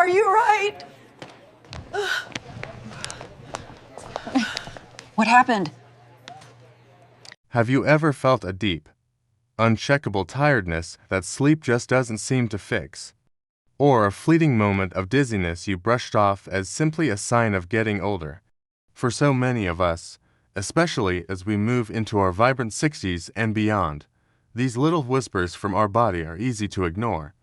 Are you right? What happened? Have you ever felt a deep, uncheckable tiredness that sleep just doesn't seem to fix? Or a fleeting moment of dizziness you brushed off as simply a sign of getting older? For so many of us, especially as we move into our vibrant 60s and beyond, these little whispers from our body are easy to ignore.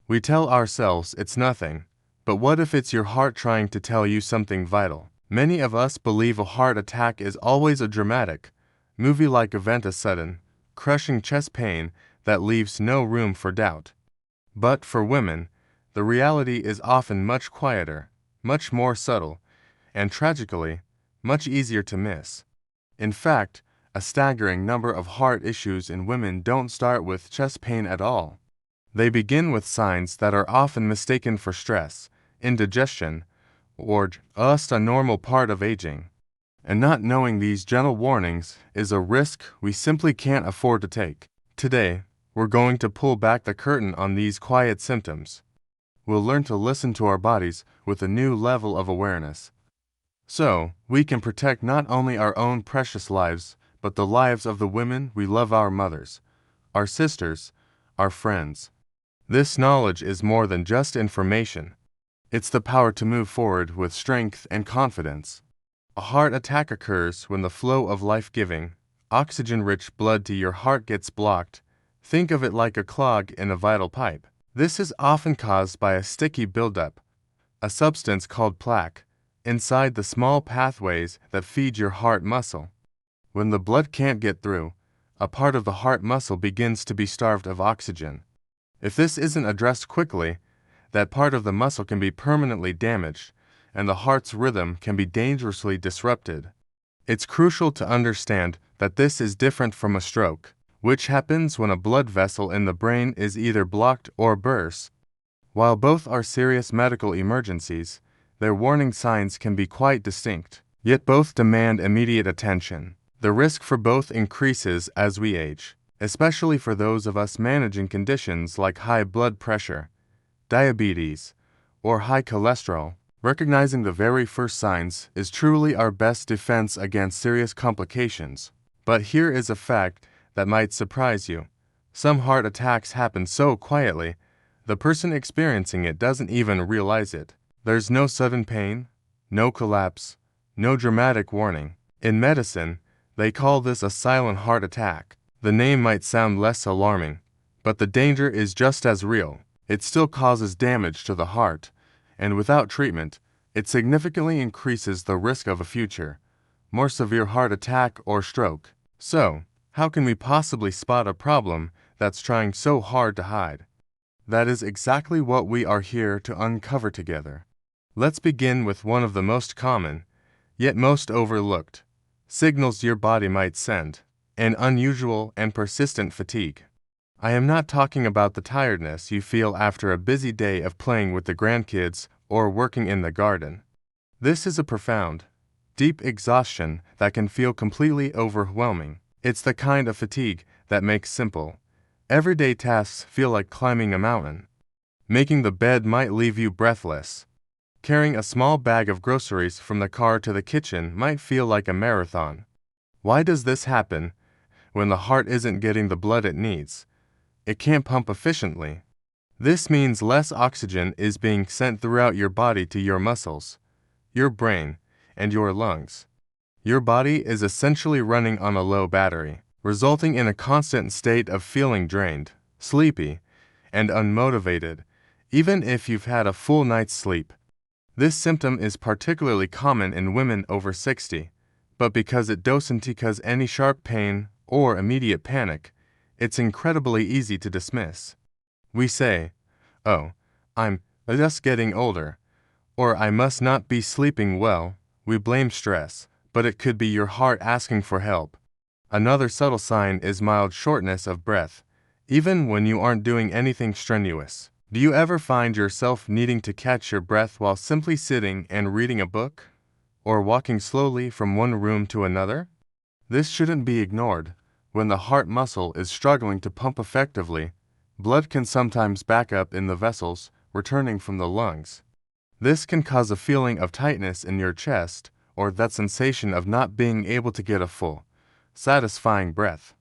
We tell ourselves it's nothing, but what if it's your heart trying to tell you something vital? Many of us believe a heart attack is always a dramatic, movie-like event, a sudden, crushing chest pain that leaves no room for doubt. But for women, the reality is often much quieter, much more subtle, and tragically, much easier to miss. In fact, a staggering number of heart issues in women don't start with chest pain at all. They begin with signs that are often mistaken for stress, indigestion, or just a normal part of aging. And not knowing these gentle warnings is a risk we simply can't afford to take. Today, we're going to pull back the curtain on these quiet symptoms. We'll learn to listen to our bodies with a new level of awareness, so we can protect not only our own precious lives, but the lives of the women we love, our mothers, our sisters, our friends. This knowledge is more than just information. It's the power to move forward with strength and confidence. A heart attack occurs when the flow of life-giving, oxygen-rich blood to your heart gets blocked. Think of it like a clog in a vital pipe. This is often caused by a sticky buildup, a substance called plaque, inside the small pathways that feed your heart muscle. When the blood can't get through, a part of the heart muscle begins to be starved of oxygen. If this isn't addressed quickly, that part of the muscle can be permanently damaged, and the heart's rhythm can be dangerously disrupted. It's crucial to understand that this is different from a stroke, which happens when a blood vessel in the brain is either blocked or bursts. While both are serious medical emergencies, their warning signs can be quite distinct, yet both demand immediate attention. The risk for both increases as we age, especially for those of us managing conditions like high blood pressure, diabetes, or high cholesterol. Recognizing the very first signs is truly our best defense against serious complications. But here is a fact that might surprise you. Some heart attacks happen so quietly, the person experiencing it doesn't even realize it. There's no sudden pain, no collapse, no dramatic warning. In medicine, they call this a silent heart attack. The name might sound less alarming, but the danger is just as real. It still causes damage to the heart, and without treatment, it significantly increases the risk of a future, more severe heart attack or stroke. So, how can we possibly spot a problem that's trying so hard to hide? That is exactly what we are here to uncover together. Let's begin with one of the most common, yet most overlooked, signals your body might send: an unusual and persistent fatigue. I am not talking about the tiredness you feel after a busy day of playing with the grandkids or working in the garden. This is a profound, deep exhaustion that can feel completely overwhelming. It's the kind of fatigue that makes simple, everyday tasks feel like climbing a mountain. Making the bed might leave you breathless. Carrying a small bag of groceries from the car to the kitchen might feel like a marathon. Why does this happen? When the heart isn't getting the blood it needs, it can't pump efficiently. This means less oxygen is being sent throughout your body to your muscles, your brain, and your lungs. Your body is essentially running on a low battery, resulting in a constant state of feeling drained, sleepy, and unmotivated, even if you've had a full night's sleep. This symptom is particularly common in women over 60, but because it doesn't cause any sharp pain or immediate panic, it's incredibly easy to dismiss. We say, "Oh, I'm just getting older," or "I must not be sleeping well." We blame stress, but it could be your heart asking for help. Another subtle sign is mild shortness of breath, even when you aren't doing anything strenuous. Do you ever find yourself needing to catch your breath while simply sitting and reading a book, or walking slowly from one room to another? This shouldn't be ignored. When the heart muscle is struggling to pump effectively, blood can sometimes back up in the vessels returning from the lungs. This can cause a feeling of tightness in your chest or that sensation of not being able to get a full, satisfying breath.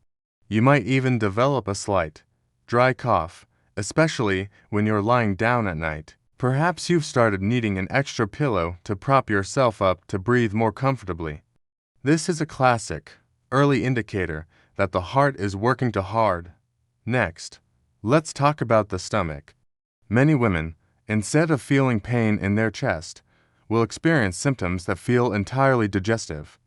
You might even develop a slight, dry cough, especially when you're lying down at night. Perhaps you've started needing an extra pillow to prop yourself up to breathe more comfortably. This is a classic, early indicator that the heart is working too hard. Next, let's talk about the stomach. Many women, instead of feeling pain in their chest, will experience symptoms that feel entirely digestive.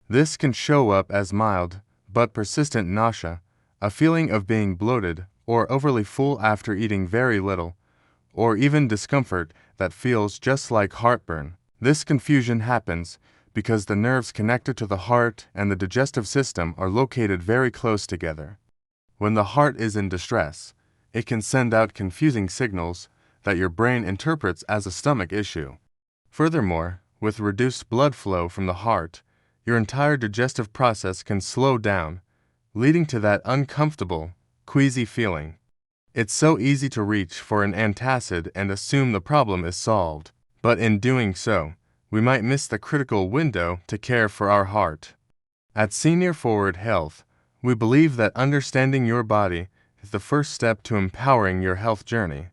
This can show up as mild but persistent nausea, a feeling of being bloated or overly full after eating very little, or even discomfort that feels just like heartburn. This confusion happens because the nerves connected to the heart and the digestive system are located very close together. When the heart is in distress, it can send out confusing signals that your brain interprets as a stomach issue. Furthermore, with reduced blood flow from the heart, your entire digestive process can slow down, leading to that uncomfortable, queasy feeling. It's so easy to reach for an antacid and assume the problem is solved, but in doing so, we might miss the critical window to care for our heart. At Senior Forward Health, we believe that understanding your body is the first step to empowering your health journey.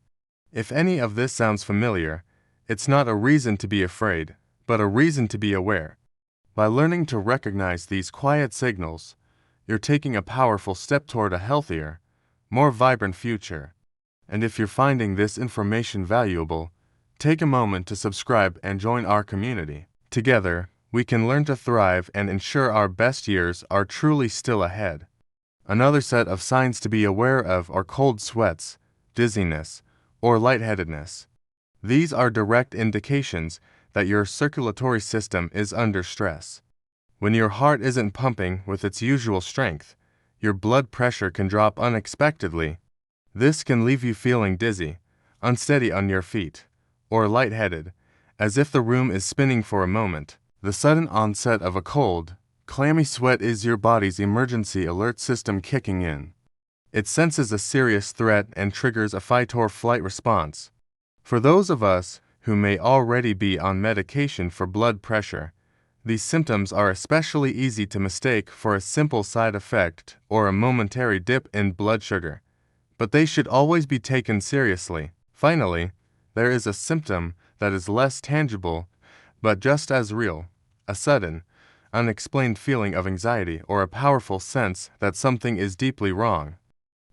If any of this sounds familiar, it's not a reason to be afraid, but a reason to be aware. By learning to recognize these quiet signals, you're taking a powerful step toward a healthier, more vibrant future. And if you're finding this information valuable, take a moment to subscribe and join our community. Together, we can learn to thrive and ensure our best years are truly still ahead. Another set of signs to be aware of are cold sweats, dizziness, or lightheadedness. These are direct indications that your circulatory system is under stress. When your heart isn't pumping with its usual strength, your blood pressure can drop unexpectedly. This can leave you feeling dizzy, unsteady on your feet, or lightheaded, as if the room is spinning for a moment. The sudden onset of a cold, clammy sweat is your body's emergency alert system kicking in. It senses a serious threat and triggers a fight-or-flight response. For those of us who may already be on medication for blood pressure, these symptoms are especially easy to mistake for a simple side effect or a momentary dip in blood sugar, but they should always be taken seriously. Finally, there is a symptom that is less tangible but just as real: a sudden, unexplained feeling of anxiety or a powerful sense that something is deeply wrong.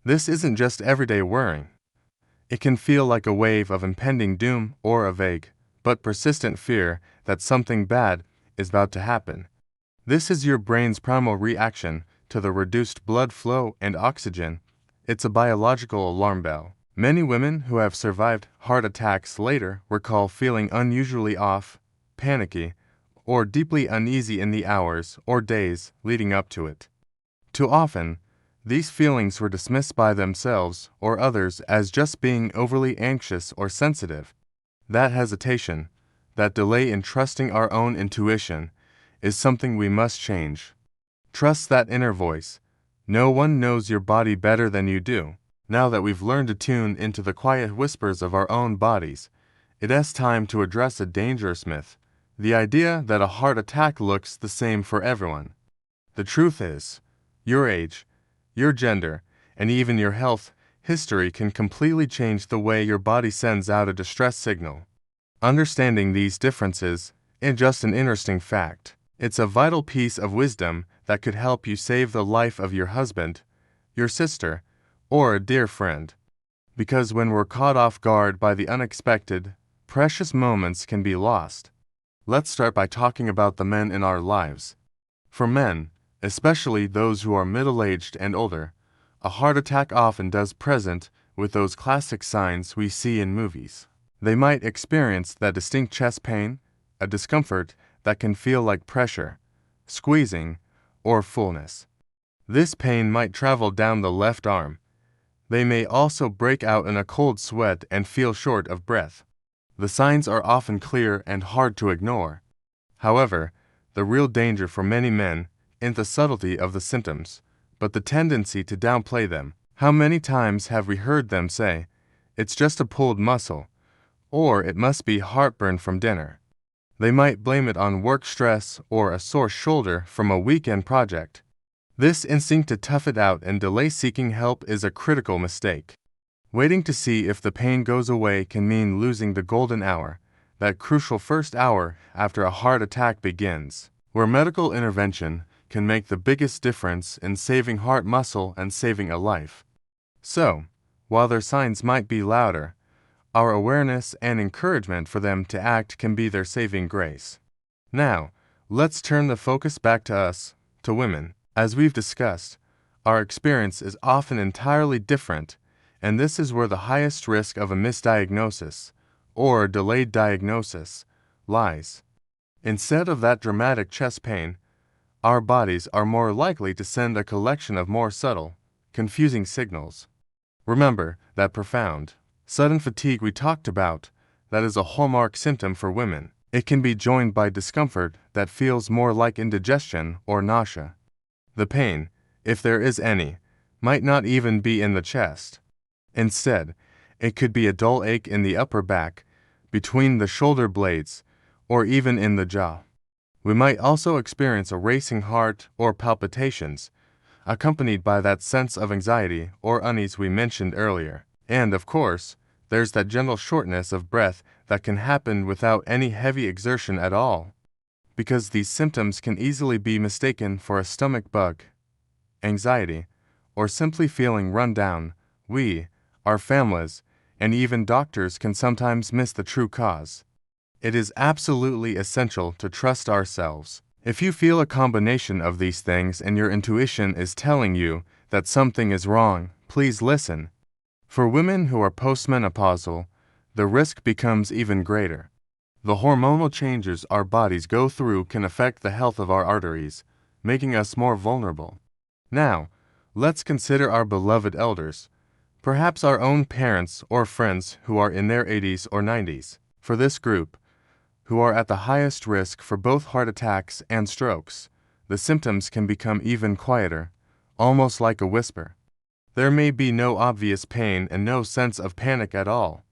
This isn't just everyday worrying. It can feel like a wave of impending doom or a vague, but persistent fear that something bad is about to happen. This is your brain's primal reaction to the reduced blood flow and oxygen. It's a biological alarm bell. Many women who have survived heart attacks later recall feeling unusually off, panicky, or deeply uneasy in the hours or days leading up to it. Too often, these feelings were dismissed by themselves or others as just being overly anxious or sensitive. That hesitation, that delay in trusting our own intuition, is something we must change. Trust that inner voice. No one knows your body better than you do. Now that we've learned to tune into the quiet whispers of our own bodies, it is time to address a dangerous myth: the idea that a heart attack looks the same for everyone. The truth is, your age, your gender, and even your health history can completely change the way your body sends out a distress signal. Understanding these differences is just an interesting fact. It's a vital piece of wisdom that could help you save the life of your husband, your sister, or a dear friend. Because when we're caught off guard by the unexpected, precious moments can be lost. Let's start by talking about the men in our lives. For men, especially those who are middle-aged and older, a heart attack often does present with those classic signs we see in movies. They might experience that distinct chest pain, a discomfort that can feel like pressure, squeezing, or fullness. This pain might travel down the left arm. They may also break out in a cold sweat and feel short of breath. The signs are often clear and hard to ignore. However, the real danger for many men isn't the subtlety of the symptoms, but the tendency to downplay them. How many times have we heard them say, "It's just a pulled muscle," or it must be heartburn from dinner. They might blame it on work stress or a sore shoulder from a weekend project. This instinct to tough it out and delay seeking help is a critical mistake. Waiting to see if the pain goes away can mean losing the golden hour, that crucial first hour after a heart attack begins, where medical intervention can make the biggest difference in saving heart muscle and saving a life. So, while their signs might be louder, our awareness and encouragement for them to act can be their saving grace. Now, let's turn the focus back to us, to women. As we've discussed, our experience is often entirely different, and this is where the highest risk of a misdiagnosis, or delayed diagnosis, lies. Instead of that dramatic chest pain, our bodies are more likely to send a collection of more subtle, confusing signals. Remember that profound, sudden fatigue we talked about, that is a hallmark symptom for women. It can be joined by discomfort that feels more like indigestion or nausea. The pain, if there is any, might not even be in the chest. Instead, it could be a dull ache in the upper back, between the shoulder blades, or even in the jaw. We might also experience a racing heart or palpitations, accompanied by that sense of anxiety or unease we mentioned earlier. And, of course, there's that gentle shortness of breath that can happen without any heavy exertion at all. Because these symptoms can easily be mistaken for a stomach bug, anxiety, or simply feeling run down, we, our families, and even doctors can sometimes miss the true cause. It is absolutely essential to trust ourselves. If you feel a combination of these things and your intuition is telling you that something is wrong, please listen. For women who are postmenopausal, the risk becomes even greater. The hormonal changes our bodies go through can affect the health of our arteries, making us more vulnerable. Now, let's consider our beloved elders, perhaps our own parents or friends who are in their 80s or 90s. For this group, who are at the highest risk for both heart attacks and strokes, the symptoms can become even quieter, almost like a whisper. There may be no obvious pain and no sense of panic at all.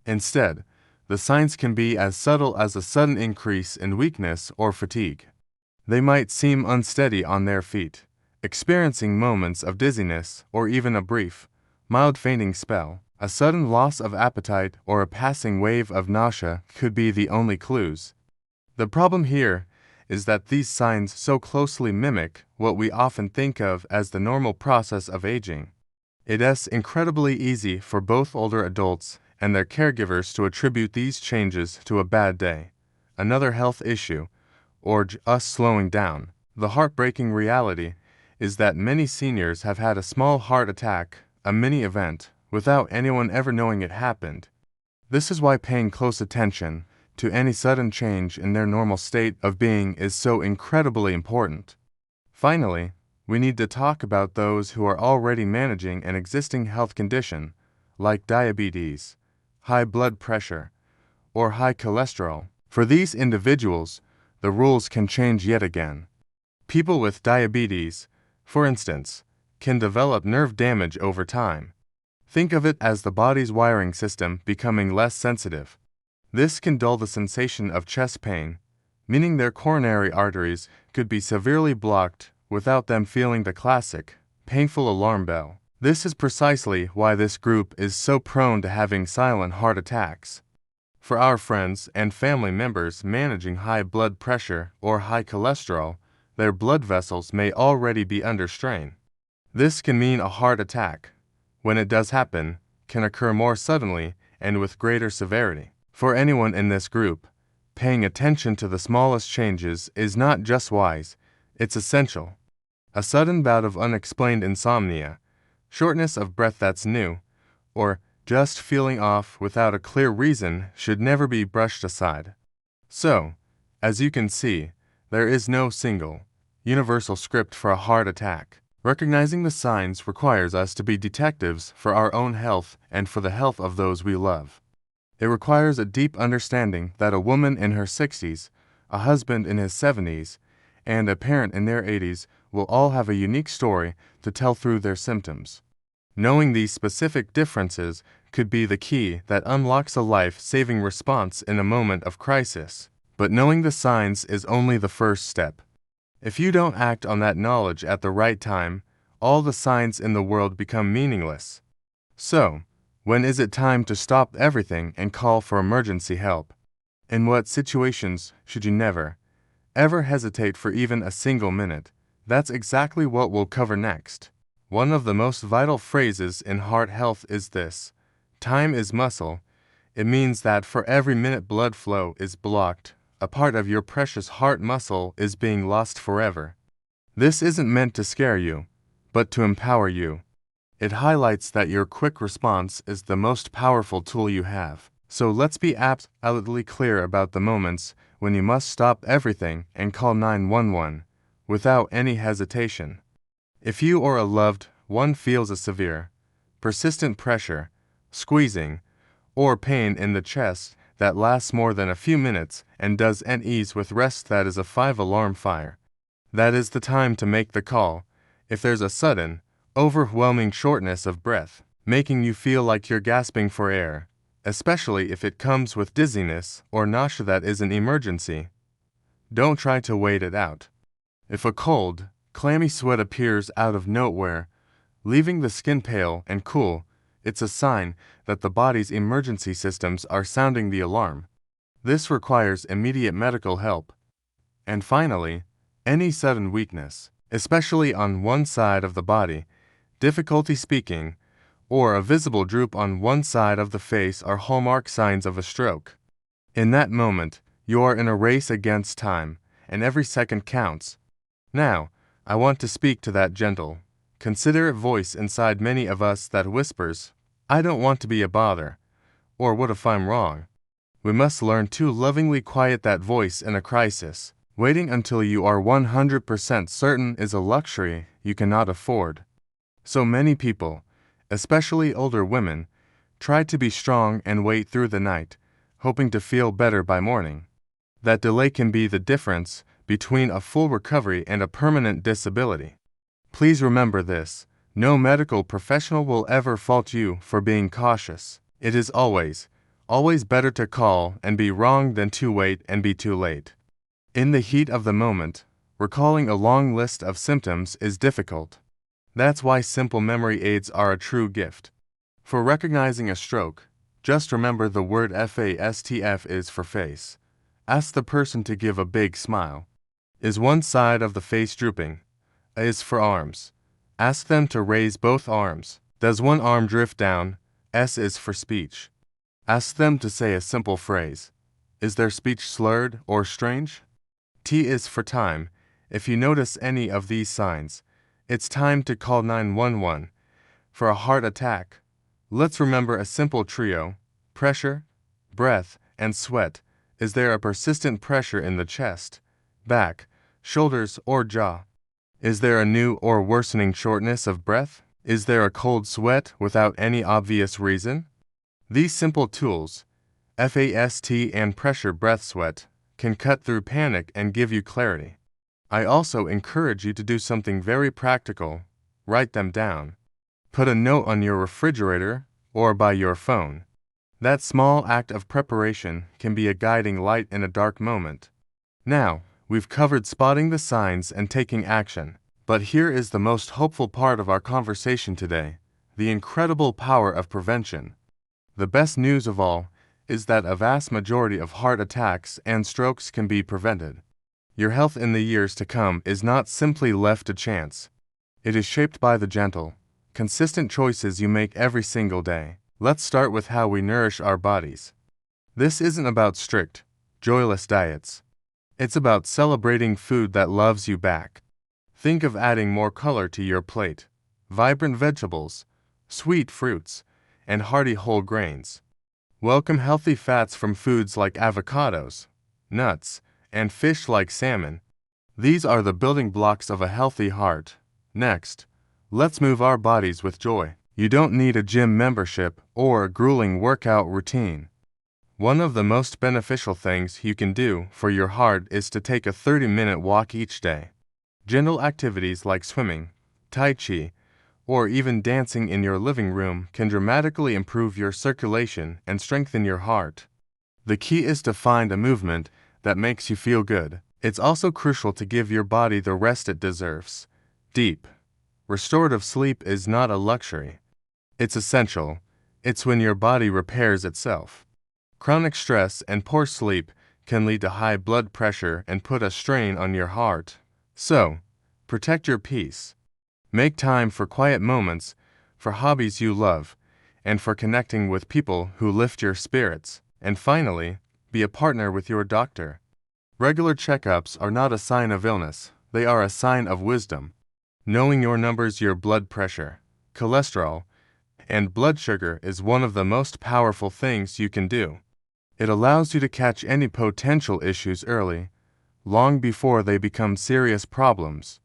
Instead, the signs can be as subtle as a sudden increase in weakness or fatigue. They might seem unsteady on their feet, experiencing moments of dizziness or even a brief, mild fainting spell. A sudden loss of appetite or a passing wave of nausea could be the only clues. The problem here is that these signs so closely mimic what we often think of as the normal process of aging. It is incredibly easy for both older adults and their caregivers to attribute these changes to a bad day, another health issue, or us slowing down. The heartbreaking reality is that many seniors have had a small heart attack, a mini event, without anyone ever knowing it happened. This is why paying close attention to any sudden change in their normal state of being is so incredibly important. Finally, we need to talk about those who are already managing an existing health condition, like diabetes, high blood pressure, or high cholesterol. For these individuals, the rules can change yet again. People with diabetes, for instance, can develop nerve damage over time. Think of it as the body's wiring system becoming less sensitive. This can dull the sensation of chest pain, meaning their coronary arteries could be severely blocked without them feeling the classic, painful alarm bell. This is precisely why this group is so prone to having silent heart attacks. For our friends and family members managing high blood pressure or high cholesterol, their blood vessels may already be under strain. This can mean a heart attack, when it does happen, can occur more suddenly and with greater severity. For anyone in this group, paying attention to the smallest changes is not just wise, it's essential. A sudden bout of unexplained insomnia, shortness of breath that's new, or just feeling off without a clear reason should never be brushed aside. So, as you can see, there is no single, universal script for a heart attack. Recognizing the signs requires us to be detectives for our own health and for the health of those we love. It requires a deep understanding that a woman in her 60s, a husband in his 70s, and a parent in their 80s will all have a unique story to tell through their symptoms. Knowing these specific differences could be the key that unlocks a life-saving response in a moment of crisis. But knowing the signs is only the first step. If you don't act on that knowledge at the right time, all the signs in the world become meaningless. So, when is it time to stop everything and call for emergency help? In what situations should you never, ever hesitate for even a single minute? That's exactly what we'll cover next. One of the most vital phrases in heart health is this: time is muscle. It means that for every minute blood flow is blocked, a part of your precious heart muscle is being lost forever. This isn't meant to scare you, but to empower you. It highlights that your quick response is the most powerful tool you have. So let's be absolutely clear about the moments when you must stop everything and call 911 without any hesitation. If you or a loved one feels a severe, persistent pressure, squeezing, or pain in the chest that lasts more than a few minutes and doesn't ease with rest, that is a 5-alarm fire. That is the time to make the call. If there's a sudden, overwhelming shortness of breath, making you feel like you're gasping for air, especially if it comes with dizziness or nausea, that is an emergency. Don't try to wait it out. If a cold, clammy sweat appears out of nowhere, leaving the skin pale and cool, it's a sign that the body's emergency systems are sounding the alarm. This requires immediate medical help. And finally, any sudden weakness, especially on one side of the body, difficulty speaking, or a visible droop on one side of the face are hallmark signs of a stroke. In that moment, you are in a race against time, and every second counts. Now, I want to speak to that gentle, considerate voice inside many of us that whispers, "I don't want to be a bother," or "what if I'm wrong?" We must learn to lovingly quiet that voice in a crisis. Waiting until you are 100% certain is a luxury you cannot afford. So many people, especially older women, try to be strong and wait through the night, hoping to feel better by morning. That delay can be the difference between a full recovery and a permanent disability. Please remember this: no medical professional will ever fault you for being cautious. It is always better to call and be wrong than to wait and be too late. In the heat of the moment, recalling a long list of symptoms is difficult. That's why simple memory aids are a true gift. For recognizing a stroke, just remember the word FASTF is for face. Ask the person to give a big smile. Is one side of the face drooping? A is for arms. Ask them to raise both arms. Does one arm drift down? S is for speech. Ask them to say a simple phrase. Is their speech slurred or strange? T is for time. If you notice any of these signs, it's time to call 911. For a heart attack, let's remember a simple trio: pressure, breath, and sweat. Is there a persistent pressure in the chest, back, shoulders, or jaw? Is there a new or worsening shortness of breath? Is there a cold sweat without any obvious reason? These simple tools, FAST and pressure, breath, sweat, can cut through panic and give you clarity. I also encourage you to do something very practical: write them down. Put a note on your refrigerator or by your phone. That small act of preparation can be a guiding light in a dark moment. Now, we've covered spotting the signs and taking action. But here is the most hopeful part of our conversation today: the incredible power of prevention. The best news of all is that a vast majority of heart attacks and strokes can be prevented. Your health in the years to come is not simply left to chance. It is shaped by the gentle, consistent choices you make every single day. Let's start with how we nourish our bodies. This isn't about strict, joyless diets. It's about celebrating food that loves you back. Think of adding more color to your plate: vibrant vegetables, sweet fruits, and hearty whole grains. Welcome healthy fats from foods like avocados, nuts, and fish like salmon. These are the building blocks of a healthy heart. Next, let's move our bodies with joy. You don't need a gym membership or a grueling workout routine. One of the most beneficial things you can do for your heart is to take a 30-minute walk each day. Gentle activities like swimming, tai chi, or even dancing in your living room can dramatically improve your circulation and strengthen your heart. The key is to find a movement that makes you feel good. It's also crucial to give your body the rest it deserves. Deep, restorative sleep is not a luxury. It's essential. It's when your body repairs itself. Chronic stress and poor sleep can lead to high blood pressure and put a strain on your heart. So, protect your peace. Make time for quiet moments, for hobbies you love, and for connecting with people who lift your spirits. And finally, be a partner with your doctor. Regular checkups are not a sign of illness, they are a sign of wisdom. Knowing your numbers, your blood pressure, cholesterol, and blood sugar is one of the most powerful things you can do. It allows you to catch any potential issues early, long before they become serious problems.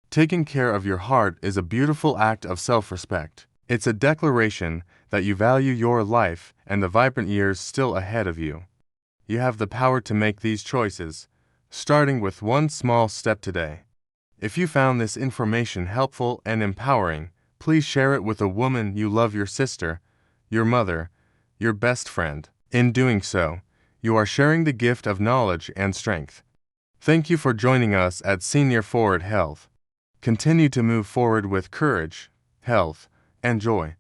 Taking care of your heart is a beautiful act of self-respect. It's a declaration that you value your life and the vibrant years still ahead of you. You have the power to make these choices, starting with one small step today. If you found this information helpful and empowering, please share it with a woman you love, your sister, your mother, your best friend. In doing so, you are sharing the gift of knowledge and strength. Thank you for joining us at Senior Forward Health. Continue to move forward with courage, health, and joy.